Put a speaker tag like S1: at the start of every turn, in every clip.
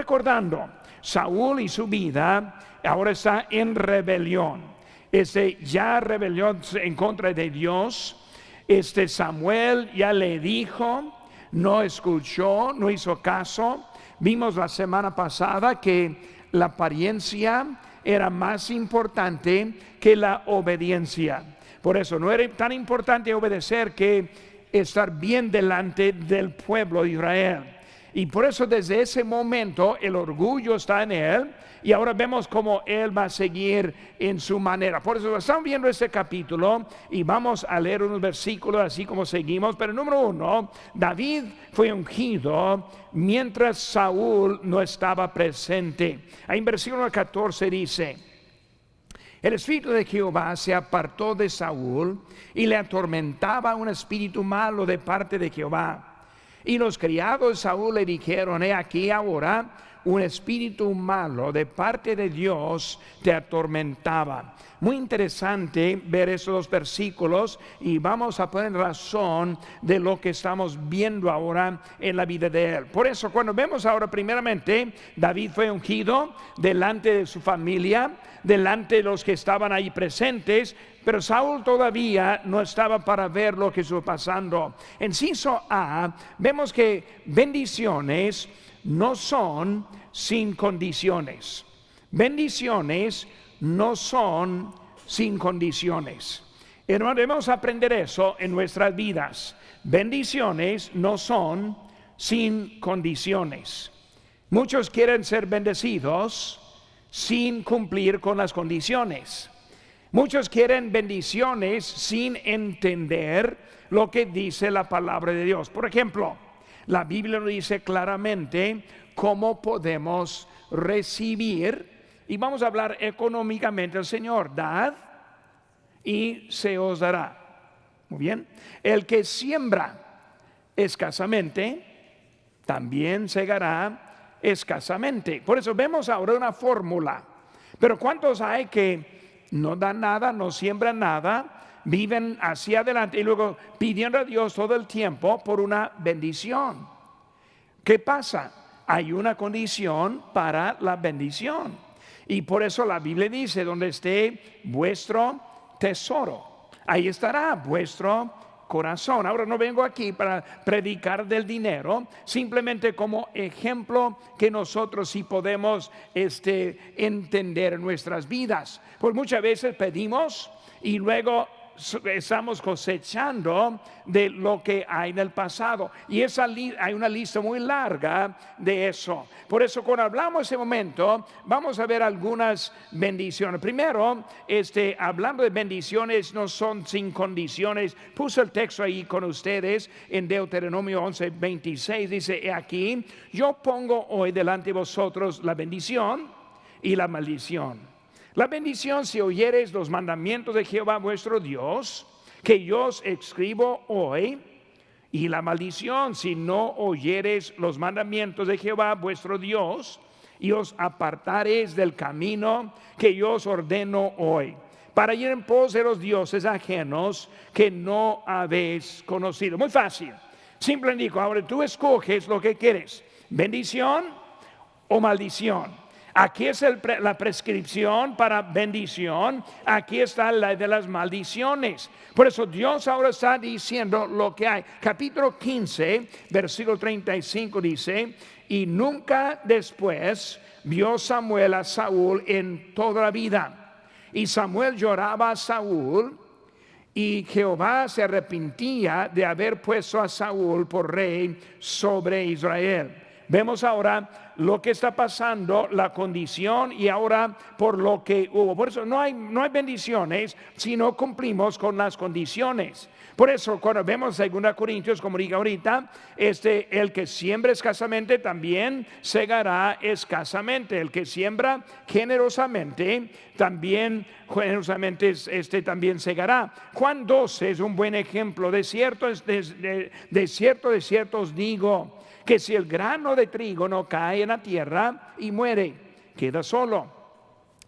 S1: recordando, Saúl y su vida ahora está en rebelión. Ya rebelión en contra de Dios. Samuel ya le dijo, no escuchó, no hizo caso. Vimos la semana pasada que la apariencia era más importante que la obediencia. Por eso no era tan importante obedecer que estar bien delante del pueblo de Israel. Y por eso desde ese momento el orgullo está en él, y ahora vemos cómo él va a seguir en su manera. Por eso estamos viendo este capítulo y vamos a leer unos versículos así como seguimos. Pero número 1, David fue ungido mientras Saúl no estaba presente. Ahí en versículo 14 dice: el espíritu de Jehová se apartó de Saúl y le atormentaba un espíritu malo de parte de Jehová. Y los criados de Saúl le dijeron: he aquí ahora un espíritu malo de parte de Dios te atormentaba. Muy interesante ver esos dos versículos, y vamos a poner razón de lo que estamos viendo ahora en la vida de él. Por eso cuando vemos ahora primeramente, David fue ungido delante de su familia, delante de los que estaban ahí presentes, pero Saúl todavía no estaba para ver lo que estuvo pasando. En inciso A, vemos que bendiciones no son sin condiciones. Bendiciones no son sin condiciones. Hermanos, debemos aprender eso en nuestras vidas. Bendiciones no son sin condiciones. Muchos quieren ser bendecidos sin cumplir con las condiciones. Muchos quieren bendiciones sin entender lo que dice la palabra de Dios. Por ejemplo, la Biblia nos dice claramente cómo podemos recibir, y vamos a hablar económicamente del Señor: dad y se os dará. Muy bien. El que siembra escasamente, también segará escasamente. Por eso vemos ahora una fórmula. Pero ¿cuántos hay que no dan nada, no siembran nada, viven hacia adelante y luego pidiendo a Dios todo el tiempo por una bendición? ¿Qué pasa? Hay una condición para la bendición, y por eso la Biblia dice: donde esté vuestro tesoro, ahí estará vuestro corazón. Ahora no vengo aquí para predicar del dinero, simplemente como ejemplo que nosotros sí podemos entender en nuestras vidas. Pues muchas veces pedimos y luego estamos cosechando de lo que hay en el pasado, y hay una lista muy larga de eso. Por eso cuando hablamos ese momento vamos a ver algunas bendiciones. Primero, hablando de bendiciones no son sin condiciones. Puse el texto ahí con ustedes en Deuteronomio 11:26. Dice: he aquí, yo pongo hoy delante de vosotros la bendición y la maldición. La bendición: si oyereis los mandamientos de Jehová vuestro Dios, que yo os escribo hoy. Y la maldición: si no oyereis los mandamientos de Jehová vuestro Dios, y os apartareis del camino que yo os ordeno hoy, para ir en pos de los dioses ajenos que no habéis conocido. Muy fácil. Simple digo, ahora tú escoges lo que quieres: bendición o maldición. Aquí es la prescripción para bendición. Aquí está la de las maldiciones. Por eso Dios ahora está diciendo lo que hay. Capítulo 15, versículo 35 dice: y nunca después vio Samuel a Saúl en toda la vida. Y Samuel lloraba a Saúl, y Jehová se arrepentía de haber puesto a Saúl por rey sobre Israel. Vemos ahora lo que está pasando, la condición, y ahora por lo que hubo. Por eso no hay bendiciones si no cumplimos con las condiciones. Por eso cuando vemos 2 Corintios, como digo ahorita, el que siembra escasamente también segará escasamente. El que siembra generosamente también también segará. Juan 12 es un buen ejemplo. De cierto os digo, que si el grano de trigo no cae en la tierra y muere, queda solo,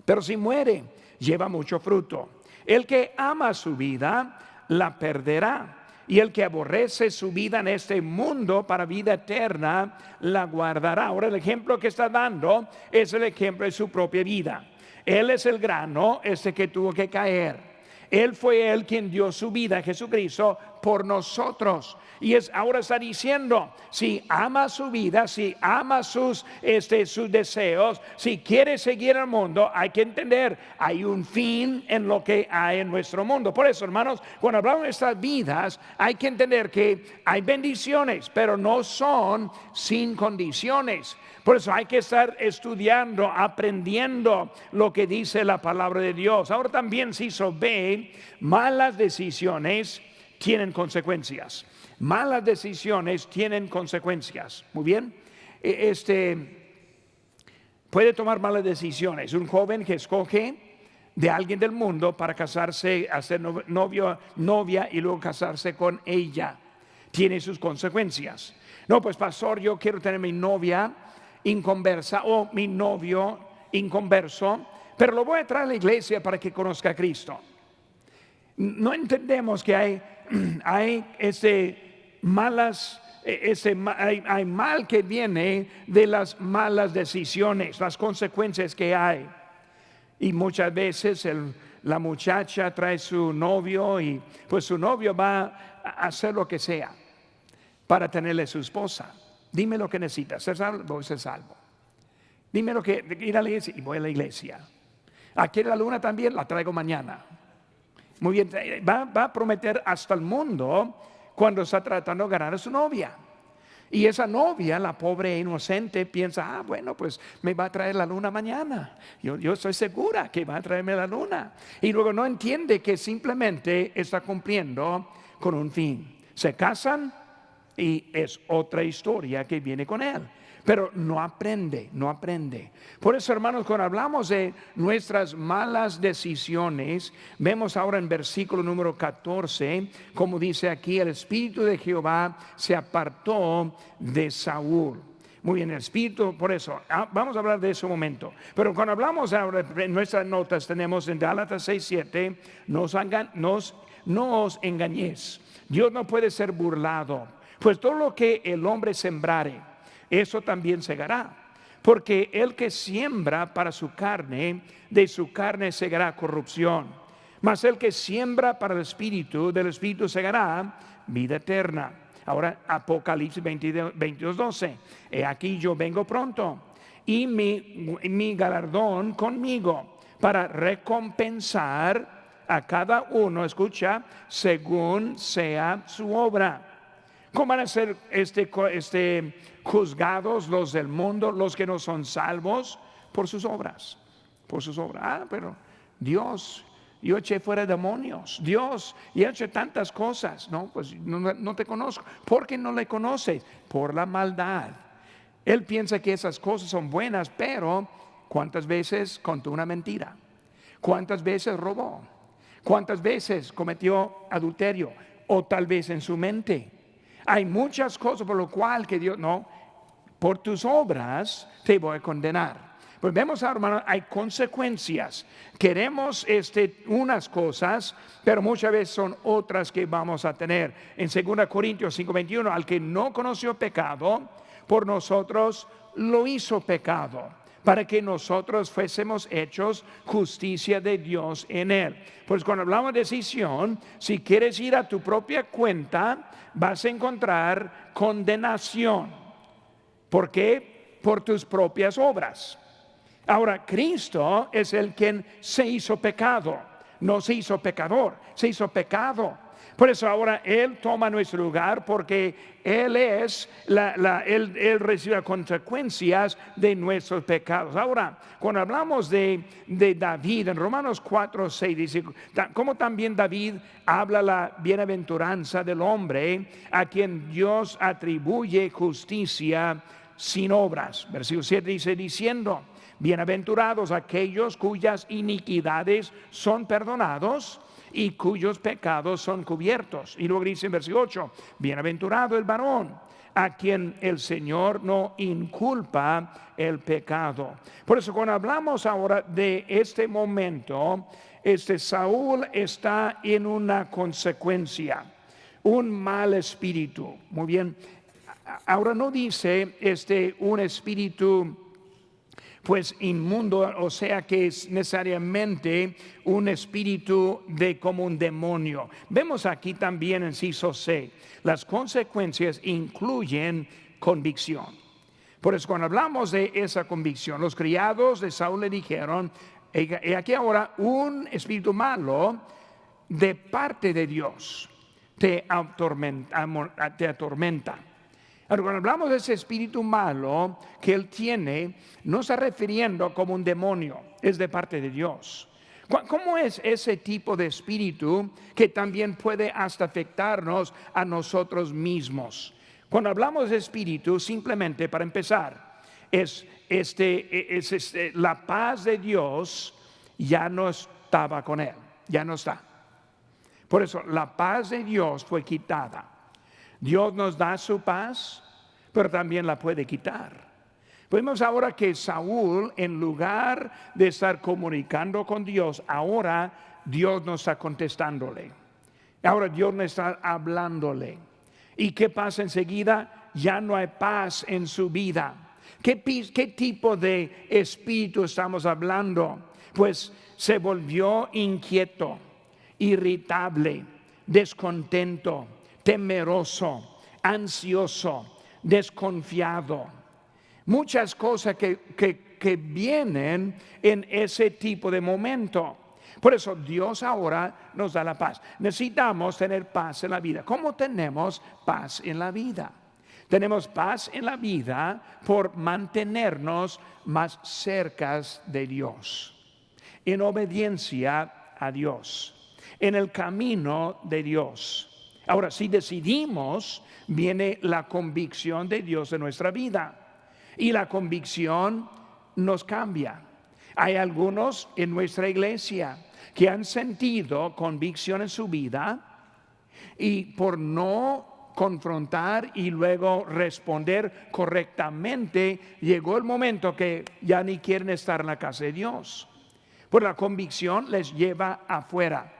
S1: pero si muere, lleva mucho fruto. El que ama su vida la perderá, y el que aborrece su vida en este mundo para vida eterna, la guardará. Ahora el ejemplo que está dando es el ejemplo de su propia vida. Él es el grano, que tuvo que caer. Él fue el quien dio su vida, Jesucristo, por nosotros. Y ahora está diciendo, si ama su vida, si ama sus deseos, si quiere seguir al mundo, hay que entender, hay un fin en lo que hay en nuestro mundo. Por eso, hermanos, cuando hablamos de estas vidas, hay que entender que hay bendiciones, pero no son sin condiciones. Por eso hay que estar estudiando, aprendiendo lo que dice la palabra de Dios. Ahora también, si se ve, malas decisiones tienen consecuencias. Malas decisiones tienen consecuencias. Muy bien. Puede tomar malas decisiones. Un joven que escoge de alguien del mundo para casarse, hacer novia y luego casarse con ella, tiene sus consecuencias. No, pues pastor, yo quiero tener mi novia inconversa o mi novio inconverso, pero lo voy a traer a la iglesia para que conozca a Cristo. No entendemos que hay mal que viene de las malas decisiones, las consecuencias que hay. Y muchas veces la muchacha trae su novio y pues su novio va a hacer lo que sea para tenerle su esposa. Dime lo que necesitas, ser salvo, voy a ser salvo. Dime lo que, ir a la iglesia, y voy a la iglesia. Aquí la luna también, la traigo mañana. Muy bien, va a prometer hasta el mundo cuando está tratando de ganar a su novia. Y esa novia, la pobre e inocente, piensa, bueno, pues me va a traer la luna mañana. Yo estoy segura que va a traerme la luna. Y luego no entiende que simplemente está cumpliendo con un fin. Se casan y es otra historia que viene con él. Pero no aprende. Por eso, hermanos, cuando hablamos de nuestras malas decisiones, vemos ahora en versículo número 14, como dice aquí, el Espíritu de Jehová se apartó de Saúl. Muy bien, el Espíritu, por eso, vamos a hablar de ese momento. Pero cuando hablamos ahora, en nuestras notas tenemos en Gálatas 6:7, no os engañéis. Dios no puede ser burlado, pues todo lo que el hombre sembrare, eso también segará. Porque el que siembra para su carne, de su carne segará corrupción. Mas el que siembra para el Espíritu, del Espíritu segará vida eterna. Ahora Apocalipsis 22:12. He aquí yo vengo pronto, y mi galardón conmigo, para recompensar a cada uno, escucha, según sea su obra. ¿Cómo van a ser juzgados los del mundo, los que no son salvos? Por sus obras. Pero Dios, yo eché fuera demonios. Dios, y he hecho tantas cosas. No, pues no te conozco. ¿Por qué no le conoces? Por la maldad. Él piensa que esas cosas son buenas, pero ¿cuántas veces contó una mentira? ¿Cuántas veces robó? ¿Cuántas veces cometió adulterio? O tal vez en su mente. Hay muchas cosas por lo cual que Dios, no, por tus obras te voy a condenar. Pues vemos, hermano, hay consecuencias. Queremos unas cosas, pero muchas veces son otras que vamos a tener. En 2 Corintios 5:21, al que no conoció pecado, por nosotros lo hizo pecado, para que nosotros fuésemos hechos justicia de Dios en él. Pues cuando hablamos de decisión, si quieres ir a tu propia cuenta, vas a encontrar condenación. ¿Por qué? Por tus propias obras. Ahora, Cristo es el quien se hizo pecado, no se hizo pecador, se hizo pecado. Por eso ahora Él toma nuestro lugar, porque Él es Él recibe las consecuencias de nuestros pecados. Ahora, cuando hablamos de David, en Romanos 4:6 dice, como también David habla la bienaventuranza del hombre a quien Dios atribuye justicia sin obras. Versículo 7 dice, diciendo, bienaventurados aquellos cuyas iniquidades son perdonados y cuyos pecados son cubiertos. Y luego dice en versículo 8, bienaventurado el varón a quien el Señor no inculpa el pecado. Por eso cuando hablamos ahora de este momento, Saúl está en una consecuencia. un mal espíritu. Muy bien. Ahora no dice un espíritu pues inmundo, o sea que es necesariamente un espíritu de como un demonio. Vemos aquí también en inciso C, las consecuencias incluyen convicción. Por eso cuando hablamos de esa convicción, los criados de Saúl le dijeron, he aquí ahora un espíritu malo de parte de Dios te atormenta. Ahora, cuando hablamos de ese espíritu malo que él tiene, no está refiriendo como un demonio, es de parte de Dios. ¿Cómo es ese tipo de espíritu que también puede hasta afectarnos a nosotros mismos? Cuando hablamos de espíritu, simplemente para empezar, es la paz de Dios ya no estaba con él, ya no está. Por eso la paz de Dios fue quitada. Dios nos da su paz, pero también la puede quitar. Vemos ahora que Saúl, en lugar de estar comunicando con Dios, ahora Dios no está contestándole. Ahora Dios no está hablándole. ¿Y qué pasa enseguida? Ya no hay paz en su vida. ¿Qué tipo de espíritu estamos hablando? Pues se volvió inquieto, irritable, descontento, temeroso, ansioso, desconfiado. Muchas cosas que vienen en ese tipo de momento. Por eso Dios ahora nos da la paz. Necesitamos tener paz en la vida. ¿Cómo tenemos paz en la vida? Tenemos paz en la vida por mantenernos más cerca de Dios, en obediencia a Dios, en el camino de Dios. Ahora, si decidimos, viene la convicción de Dios en nuestra vida. Y la convicción nos cambia. Hay algunos en nuestra iglesia que han sentido convicción en su vida y por no confrontar y luego responder correctamente, llegó el momento que ya ni quieren estar en la casa de Dios. Pues la convicción les lleva afuera.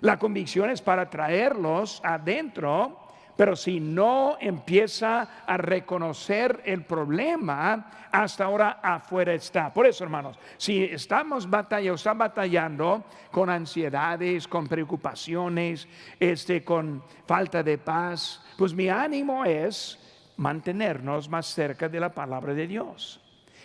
S1: La convicción es para traerlos adentro, pero si no empieza a reconocer el problema, hasta ahora afuera está. Por eso, hermanos, si están batallando con ansiedades, con preocupaciones, con falta de paz, pues mi ánimo es mantenernos más cerca de la palabra de Dios,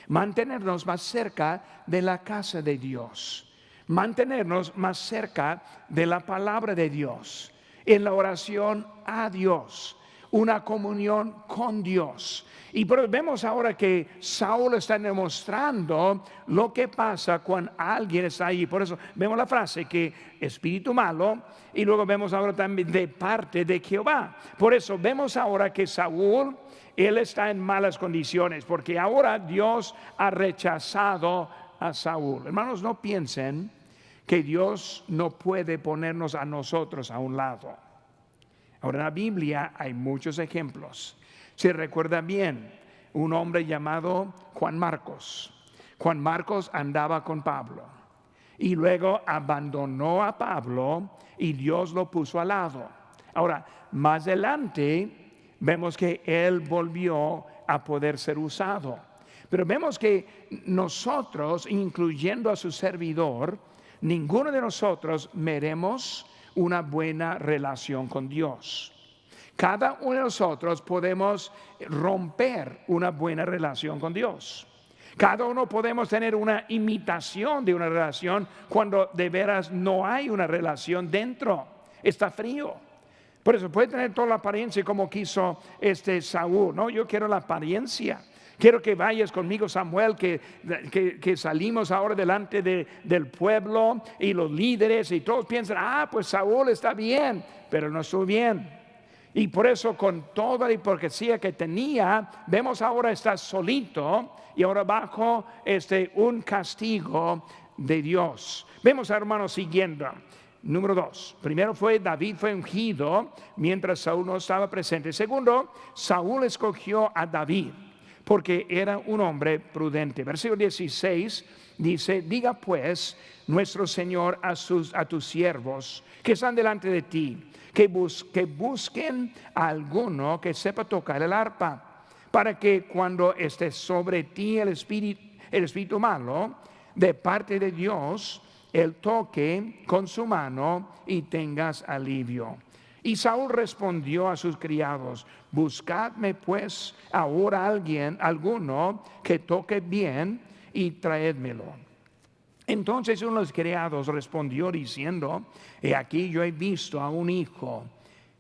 S1: mantenernos más cerca de la casa de Dios, mantenernos más cerca de la palabra de Dios, en la oración a Dios, una comunión con Dios. Y vemos ahora que Saúl está demostrando lo que pasa cuando alguien está ahí. Por eso vemos la frase que espíritu malo, y luego vemos ahora también de parte de Jehová. Por eso vemos ahora que Saúl, él está en malas condiciones, porque ahora Dios ha rechazado a Saúl. Hermanos, no piensen que Dios no puede ponernos a nosotros a un lado. Ahora en la Biblia hay muchos ejemplos. Se recuerda bien un hombre llamado Juan Marcos. Juan Marcos andaba con Pablo y luego abandonó a Pablo y Dios lo puso al lado. Ahora, más adelante vemos que él volvió a poder ser usado. Pero vemos que nosotros, incluyendo a su servidor, ninguno de nosotros meremos una buena relación con Dios. Cada uno de nosotros podemos romper una buena relación con Dios. Cada uno podemos tener una imitación de una relación cuando de veras no hay una relación dentro. Está frío. Por eso puede tener toda la apariencia como quiso Saúl. No, yo quiero la apariencia. Quiero que vayas conmigo, Samuel, que salimos ahora delante del pueblo y los líderes y todos piensan, pues Saúl está bien, pero no estuvo bien. Y por eso con toda la hipocresía que tenía, vemos ahora está solito y ahora bajo un castigo de Dios. Vemos, hermanos, siguiendo. Número 2, primero David fue ungido mientras Saúl no estaba presente. Segundo, Saúl escogió a David porque era un hombre prudente. Versículo 16 dice: diga pues nuestro Señor a tus siervos que están delante de ti, que busquen a alguno que sepa tocar el arpa, para que cuando esté sobre ti el espíritu malo de parte de Dios, él toque con su mano y tengas alivio. Y Saúl respondió a sus criados: buscadme pues ahora alguno que toque bien y traédmelo. Entonces uno de los criados respondió diciendo: he aquí, yo he visto a un hijo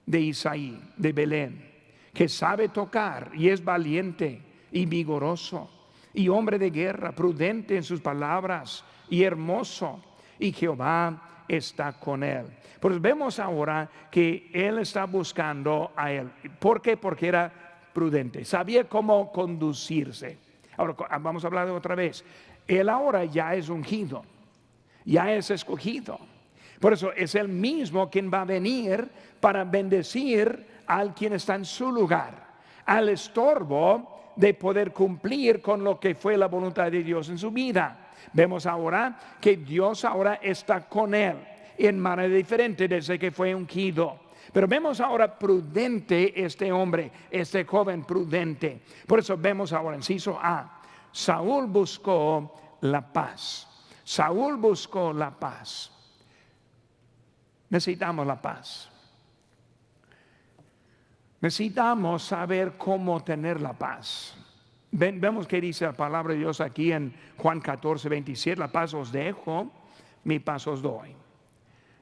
S1: de Isaí de Belén, que sabe tocar y es valiente y vigoroso y hombre de guerra, prudente en sus palabras y hermoso, y Jehová está con él. Pues vemos ahora que él está buscando a él. ¿Por qué? Porque era prudente, sabía cómo conducirse. Ahora vamos a hablar de otra vez. Él ahora ya es ungido, ya es escogido. Por eso es el mismo quien va a venir para bendecir al quien está en su lugar, al estorbo de poder cumplir con lo que fue la voluntad de Dios en su vida. Vemos ahora que Dios ahora está con él en manera diferente desde que fue ungido. Pero vemos ahora prudente este hombre, este joven prudente. Por eso vemos ahora, inciso A, Saúl buscó la paz. Saúl buscó la paz. Necesitamos la paz. Necesitamos saber cómo tener la paz. Vemos que dice la palabra de Dios aquí en Juan 14, 27: la paz os dejo, mi paz os doy.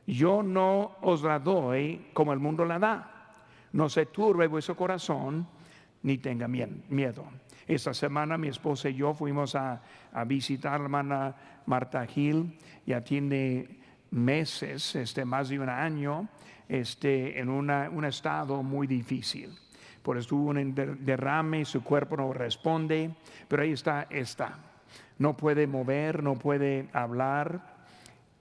S1: Yo no os la doy como el mundo la da. No se turbe vuestro corazón, ni tenga miedo. Esta semana mi esposa y yo fuimos a visitar a la hermana Marta Gil. Ya tiene meses, más de un año, en un estado muy difícil. Por eso tuvo un derrame, su cuerpo no responde, pero ahí está. No puede mover, no puede hablar.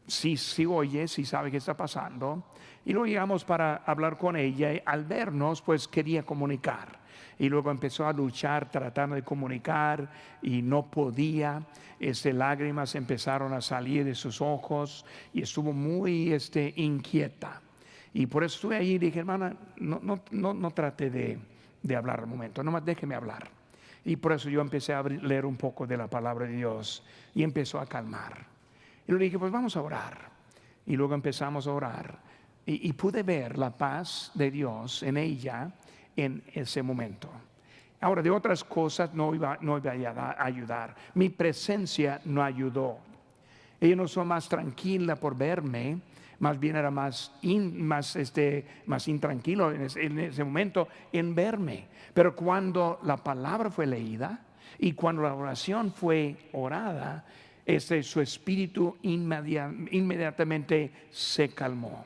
S1: Sí oye, sí sabe qué está pasando. Y luego llegamos para hablar con ella, y al vernos pues quería comunicar. Y luego empezó a luchar tratando de comunicar y no podía. Lágrimas empezaron a salir de sus ojos y estuvo muy inquieta. Y por eso estuve ahí y dije: hermana, no trate de hablar al momento, nomás déjeme hablar. Y por eso yo empecé a leer un poco de la palabra de Dios y empezó a calmar. Y le dije: pues vamos a orar. Y luego empezamos a orar y pude ver la paz de Dios en ella en ese momento. Ahora, de otras cosas no iba a ayudar. Mi presencia no ayudó. Ella no fue más tranquila por verme, más bien era más intranquilo en ese momento en verme. Pero cuando la palabra fue leída y cuando la oración fue orada, su espíritu inmediatamente se calmó.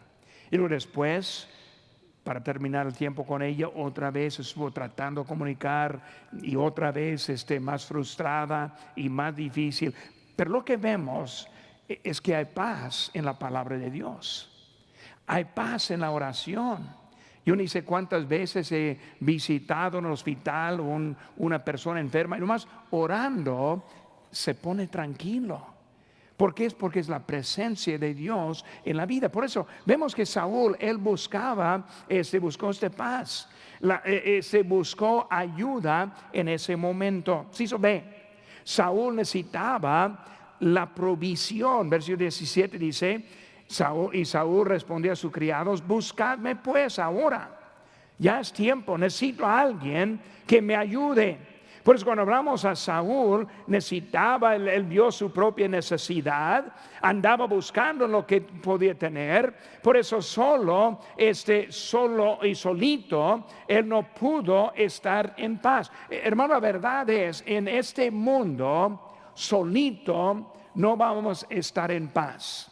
S1: Y luego después, para terminar el tiempo con ella, otra vez estuvo tratando de comunicar y otra vez más frustrada y más difícil. Pero lo que vemos es que hay paz en la palabra de Dios. Hay paz en la oración. Yo ni sé cuántas veces he visitado en el hospital una persona enferma y nomás orando se pone tranquilo. ¿Por qué? Porque es la presencia de Dios en la vida. Por eso vemos que Saúl, él buscó paz. Se buscó ayuda en ese momento. Saúl necesitaba la provisión. Versículo 17 dice: Saúl respondió a sus criados: buscadme pues ahora. Ya es tiempo, necesito a alguien que me ayude. Por eso cuando hablamos a Saúl, necesitaba, él vio su propia necesidad, andaba buscando lo que podía tener. Por eso solo y solito, él no pudo estar en paz. Hermano, la verdad es, en este mundo, solito no vamos a estar en paz.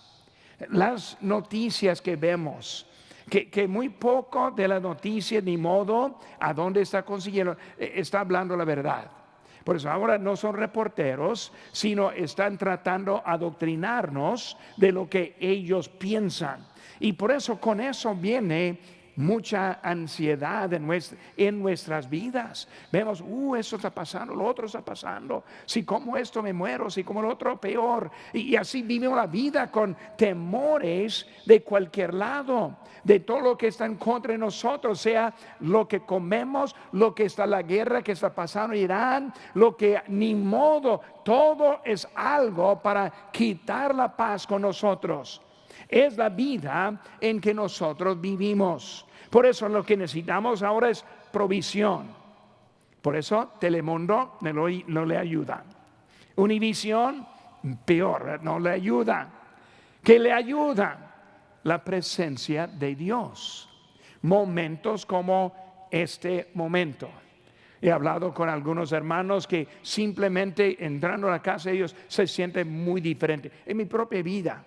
S1: Las noticias que vemos, que muy poco de la noticia, ni modo a dónde está consiguiendo, está hablando la verdad. Por eso ahora no son reporteros, sino están tratando de adoctrinarnos de lo que ellos piensan. Y por eso con eso viene mucha ansiedad en nuestras vidas. Vemos, esto está pasando, lo otro está pasando. Si como esto me muero, si como lo otro peor. Y así vivimos la vida con temores de cualquier lado, de todo lo que está en contra de nosotros, sea lo que comemos, lo que está la guerra que está pasando en Irán, lo que ni modo, todo es algo para quitar la paz con nosotros. Es la vida en que nosotros vivimos. Por eso lo que necesitamos ahora es provisión. Por eso Telemundo no le ayuda. Univisión, peor, no le ayuda. ¿Qué le ayuda? La presencia de Dios. Momentos como este momento. He hablado con algunos hermanos que simplemente entrando a la casa de ellos se sienten muy diferentes. En mi propia vida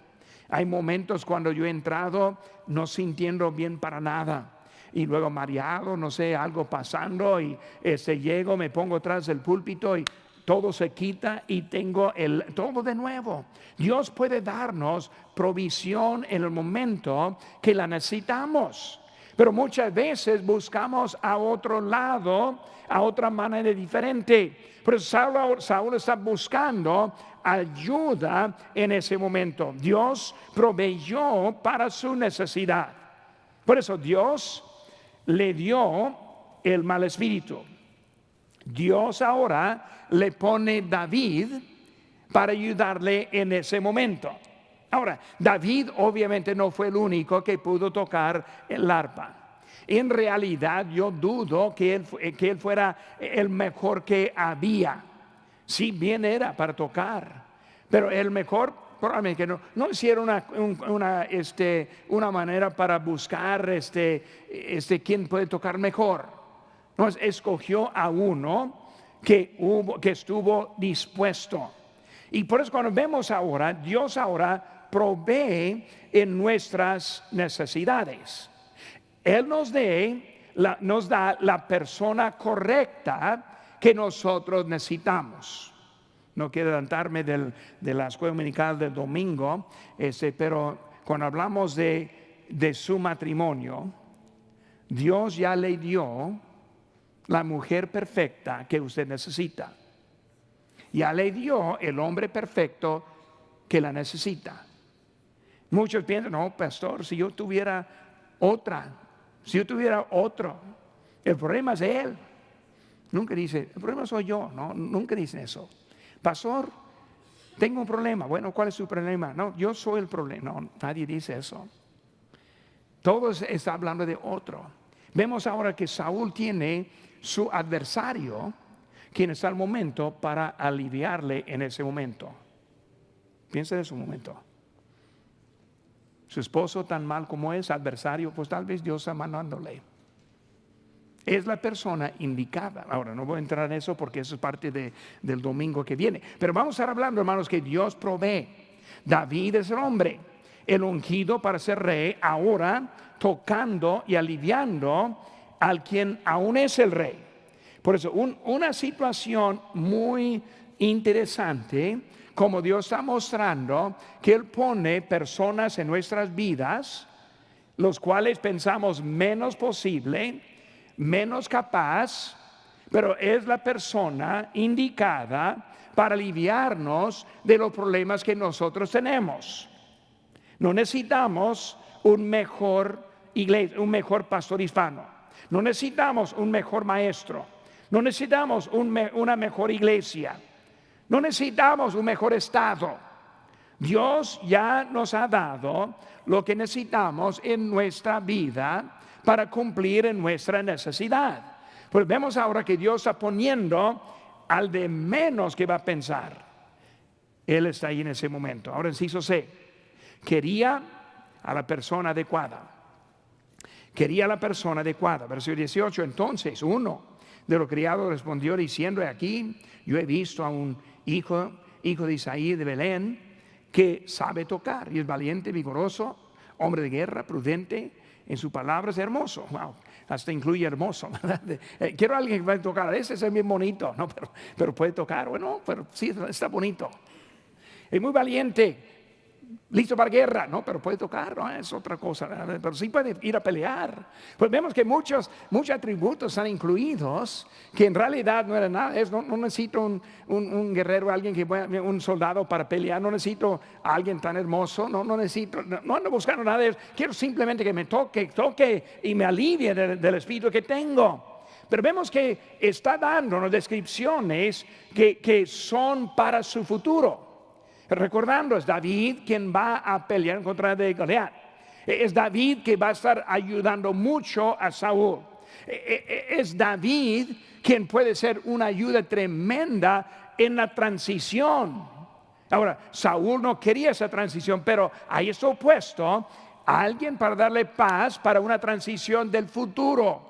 S1: hay momentos cuando yo he entrado no sintiendo bien para nada. Y luego mareado, no sé, algo pasando y llego, me pongo atrás del púlpito y todo se quita y tengo todo de nuevo. Dios puede darnos provisión en el momento que la necesitamos. Pero muchas veces buscamos a otro lado, a otra manera diferente. Por eso Saúl está buscando ayuda en ese momento. Dios proveyó para su necesidad. Por eso Dios le dio el mal espíritu. Dios ahora le pone David para ayudarle en ese momento. Ahora, David obviamente no fue el único que pudo tocar el arpa. En realidad yo dudo que él fuera el mejor que había. Sí, bien era para tocar, pero el mejor probablemente que no hicieron una manera para buscar quién puede tocar mejor. No, escogió a uno que estuvo dispuesto. Y por eso cuando vemos ahora, Dios ahora provee en nuestras necesidades. Él nos da la persona correcta que nosotros necesitamos. No quiero adelantarme de la escuela dominical del domingo, pero cuando hablamos de su matrimonio, Dios ya le dio la mujer perfecta que usted necesita. Ya le dio el hombre perfecto que la necesita. Muchos piensan, no, pastor, si yo tuviera otro, el problema es él. Nunca dice, el problema soy yo. No, nunca dicen eso. Pastor, tengo un problema. Bueno, ¿cuál es su problema? No, yo soy el problema. No, nadie dice eso. Todos están hablando de otro. Vemos ahora que Saúl tiene su adversario, quien está al momento para aliviarle en ese momento. Piensa en ese momento. Su esposo tan mal como es, adversario, pues tal vez Dios está mandándole. Es la persona indicada. Ahora no voy a entrar en eso porque eso es parte del domingo que viene. Pero vamos a estar hablando, hermanos, que Dios provee. David es el hombre, el ungido para ser rey, ahora tocando y aliviando al quien aún es el rey. Por eso una situación muy interesante, como Dios está mostrando que Él pone personas en nuestras vidas, los cuales pensamos menos posible, menos capaz, pero es la persona indicada para aliviarnos de los problemas que nosotros tenemos. No necesitamos un mejor iglesia, un mejor pastor hispano. No necesitamos un mejor maestro. No necesitamos una mejor iglesia. No necesitamos un mejor estado. Dios ya nos ha dado lo que necesitamos en nuestra vida para cumplir en nuestra necesidad. Pues vemos ahora que Dios está poniendo al de menos que va a pensar. Él está ahí en ese momento. Ahora inciso C. Quería a la persona adecuada. Quería a la persona adecuada. Versículo 18. Entonces uno de los criados respondió diciendo: aquí yo he visto a un hijo de Isaí de Belén, que sabe tocar y es valiente, vigoroso, hombre de guerra, prudente, en sus palabras hermoso. Wow, hasta incluye hermoso, ¿verdad? Quiero a alguien que va a tocar. Ese es bien bonito, no, pero puede tocar. Bueno, pero sí está bonito. Es muy valiente, listo para guerra, no, pero puede tocar, no, es otra cosa, ¿verdad? Pero sí puede ir a pelear. Pues vemos que muchos atributos están incluidos que en realidad no era nada. No necesito un guerrero, un soldado para pelear, no necesito a alguien tan hermoso, no ando buscando nada de eso. Quiero simplemente que me toque y me alivie del espíritu que tengo. Pero vemos que está dándonos descripciones que son para su futuro. Recordando, es David quien va a pelear en contra de Goliat. Es David que va a estar ayudando mucho a Saúl. Es David quien puede ser una ayuda tremenda en la transición. Ahora, Saúl no quería esa transición, pero ahí está opuesto a alguien para darle paz para una transición del futuro.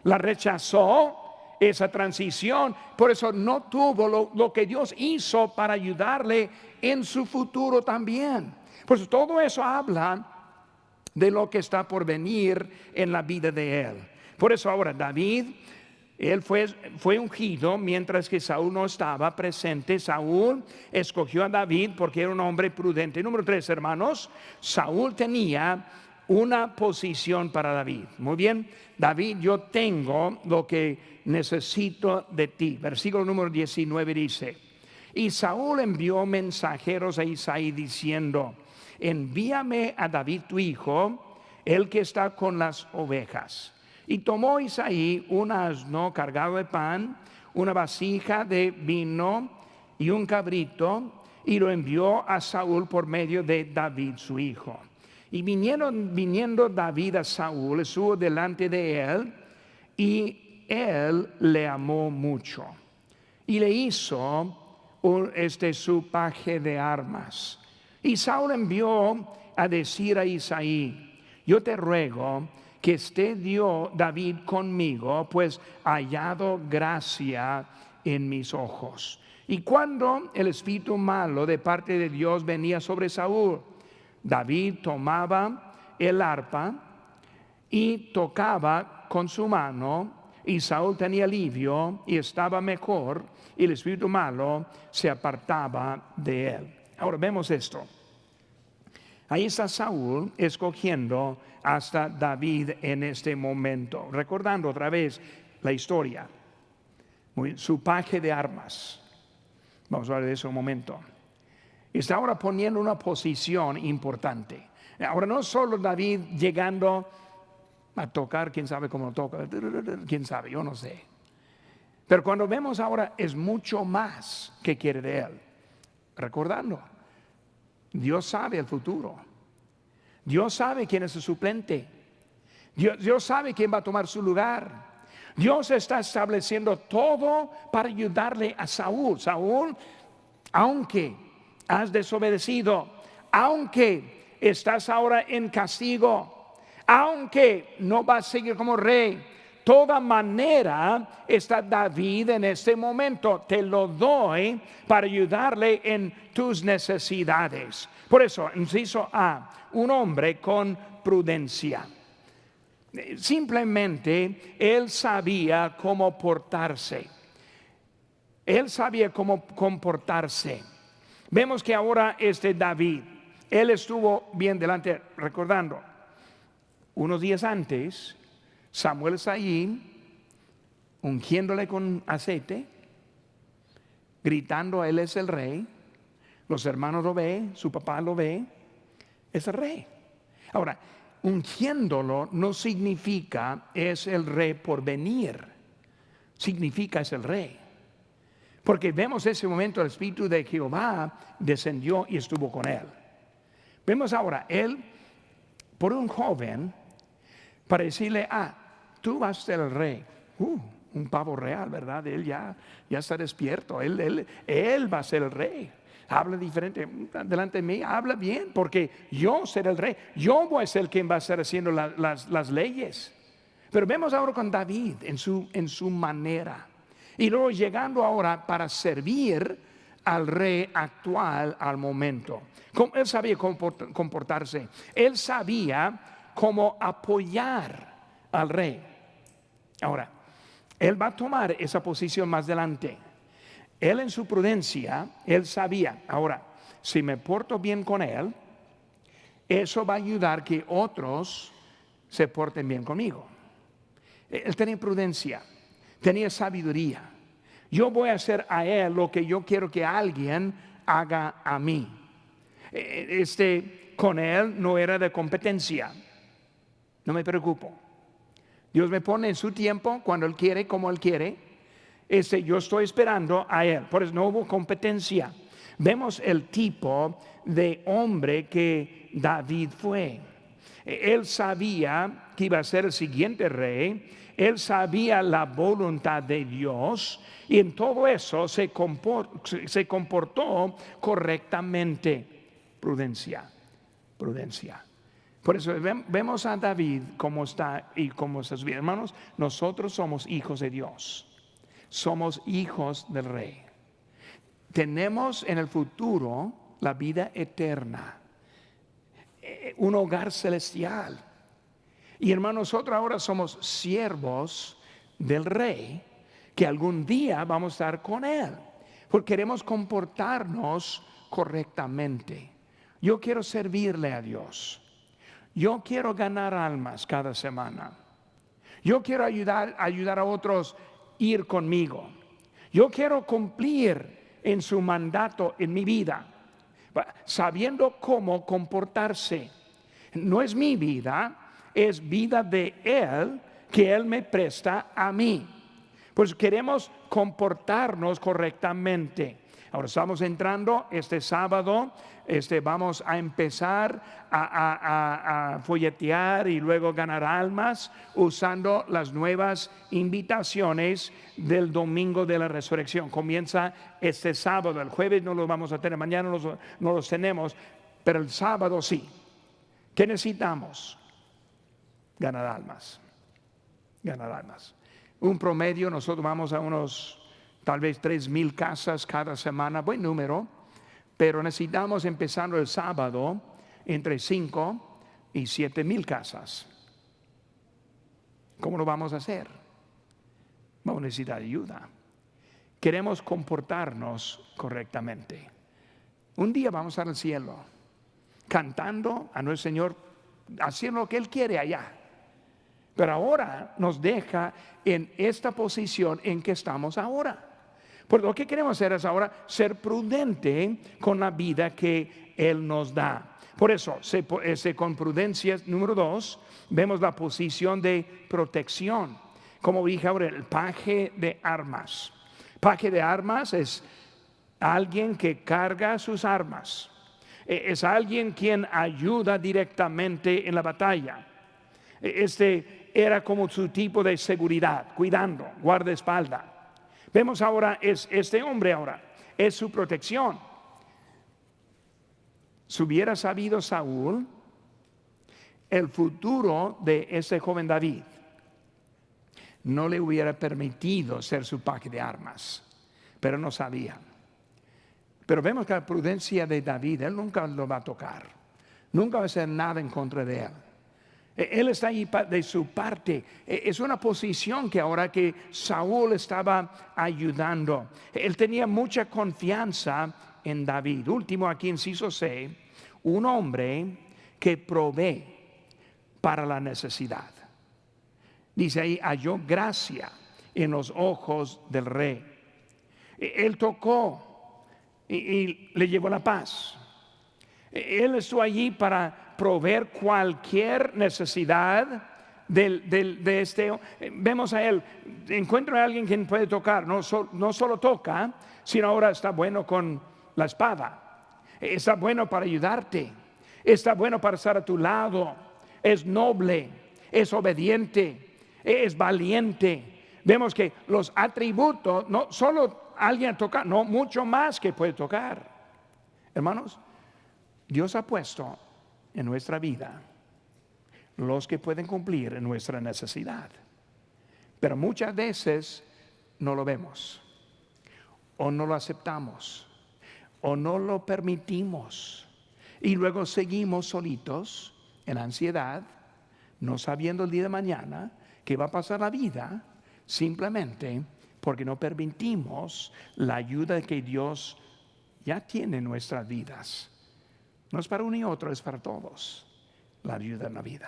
S1: La rechazó esa transición, por eso no tuvo lo que Dios hizo para ayudarle en su futuro también. Pues todo eso habla de lo que está por venir en la vida de él. Por eso ahora David, él fue ungido mientras que Saúl no estaba presente. Saúl escogió a David porque era un hombre prudente. Número 3, hermanos, Saúl tenía una posición para David. Muy bien, David, yo tengo lo que necesito de ti. Versículo número 19 dice: y Saúl envió mensajeros a Isaí diciendo: envíame a David tu hijo, el que está con las ovejas. Y tomó Isaí un asno cargado de pan, una vasija de vino y un cabrito, y lo envió a Saúl por medio de David su hijo. Y viniendo David a Saúl, estuvo delante de él, y él le amó mucho. Y le hizo su paje de armas. Y Saúl envió a decir a Isaí: yo te ruego que esté David conmigo, pues hallado gracia en mis ojos. Y cuando el espíritu malo de parte de Dios venía sobre Saúl, David tomaba el arpa y tocaba con su mano, y Saúl tenía alivio y estaba mejor, y el espíritu malo se apartaba de él. Ahora vemos esto. Ahí está Saúl escogiendo hasta David en este momento. Recordando otra vez la historia. Su paje de armas. Vamos a hablar de eso un momento. Está ahora poniendo una posición importante. Ahora no solo David llegando a tocar, quién sabe cómo lo toca, quién sabe, yo no sé. Pero cuando vemos ahora es mucho más que quiere de él. Recordando, Dios sabe el futuro. Dios sabe quién es su suplente. Dios sabe quién va a tomar su lugar. Dios está estableciendo todo para ayudarle a Saúl. Saúl, aunque has desobedecido, aunque estás ahora en castigo, aunque no vas a seguir como rey, toda manera está David en este momento. Te lo doy para ayudarle en tus necesidades. Por eso, inciso A, un hombre con prudencia. Simplemente él sabía cómo portarse. Él sabía cómo comportarse. Vemos que ahora David, él estuvo bien delante, recordando, unos días antes, Samuel está allí, ungiéndole con aceite, gritando: él es el rey. Los hermanos lo ven, su papá lo ve, es el rey. Ahora, ungiéndolo no significa es el rey por venir, significa es el rey. Porque vemos ese momento el espíritu de Jehová descendió y estuvo con él. Vemos ahora él por un joven para decirle: tú vas a ser el rey. Un pavo real, ¿verdad? Él ya está despierto. Él va a ser el rey. Habla diferente delante de mí, habla bien, porque yo seré el rey. Yo voy a ser quien va a estar haciendo las leyes. Pero vemos ahora con David en su manera. Y luego llegando ahora para servir al rey actual al momento. Él sabía cómo comportarse. Él sabía cómo apoyar al rey. Ahora, él va a tomar esa posición más adelante. Él en su prudencia, él sabía, ahora, si me porto bien con él, Eso va a ayudar que otros se porten bien conmigo. Él tenía prudencia, tenía sabiduría. Yo voy a hacer a él lo que yo quiero que alguien haga a mí. Con él no era de competencia. No me preocupo. Dios me pone en su tiempo, cuando él quiere, como él quiere. Yo estoy esperando a él. Por eso no hubo competencia. Vemos el tipo de hombre que David fue. Él sabía que iba a ser el siguiente rey. Él sabía la voluntad de Dios. Y en todo eso se comportó correctamente. Prudencia. Por eso vemos a David cómo está y cómo está su vida. Hermanos, nosotros somos hijos de Dios. Somos hijos del Rey. Tenemos en el futuro la vida eterna, un hogar celestial. Y hermanos, nosotros ahora somos siervos del Rey, que algún día vamos a estar con Él, porque queremos comportarnos correctamente. Yo quiero servirle a Dios. Yo quiero ganar almas cada semana. Yo quiero ayudar a otros a ir conmigo. Yo quiero cumplir en su mandato en mi vida, sabiendo cómo comportarse. No es mi vida, es vida de Él que Él me presta a mí. Pues queremos comportarnos correctamente. Ahora estamos entrando este sábado. Vamos a empezar a folletear y luego ganar almas usando las nuevas invitaciones del domingo de la resurrección. Comienza este sábado. El jueves no los vamos a tener, mañana no los tenemos, pero el sábado sí. ¿Qué necesitamos? Ganar almas. Un promedio, nosotros vamos a unos tal vez 3,000 casas cada semana, buen número, pero necesitamos, empezando el sábado, entre 5 y 7,000 casas. ¿Cómo lo vamos a hacer? Vamos a necesitar ayuda. Queremos comportarnos correctamente. Un día vamos a estar al cielo, cantando a nuestro Señor, haciendo lo que Él quiere allá. Pero ahora nos deja en esta posición en que estamos ahora. Por lo que queremos hacer es ahora ser prudente con la vida que Él nos da. Por eso, con prudencia, número 2, vemos la posición de protección. Como dije ahora, el paje de armas. Paje de armas es alguien que carga sus armas. Es alguien quien ayuda directamente en la batalla. Era como su tipo de seguridad, cuidando, guardaespaldas. Vemos ahora, este hombre ahora, es su protección. Si hubiera sabido Saúl el futuro de ese joven David, no le hubiera permitido ser su paje de armas, pero no sabía. Pero vemos que la prudencia de David, él nunca lo va a tocar, nunca va a hacer nada en contra de él. Él está ahí de su parte. Es una posición que ahora que Saúl estaba ayudando, él tenía mucha confianza en David. Último, aquí inciso C, un hombre que provee para la necesidad. Dice ahí, halló gracia en los ojos del rey. Él tocó y le llevó la paz. Él estuvo allí para proveer cualquier necesidad de este. Vemos a él, encuentro a alguien quien puede tocar, no solo toca, sino ahora está bueno con la espada, está bueno para ayudarte, está bueno para estar a tu lado, es noble, es obediente, es valiente. Vemos que los atributos, no solo alguien toca, no, mucho más que puede tocar. Hermanos, Dios ha puesto en nuestra vida los que pueden cumplir en nuestra necesidad, pero muchas veces no lo vemos, o no lo aceptamos, o no lo permitimos, y luego seguimos solitos en ansiedad, no sabiendo el día de mañana que va a pasar la vida, simplemente porque no permitimos la ayuda que Dios ya tiene en nuestras vidas. No es para uno y otro, es para todos. La ayuda en la vida.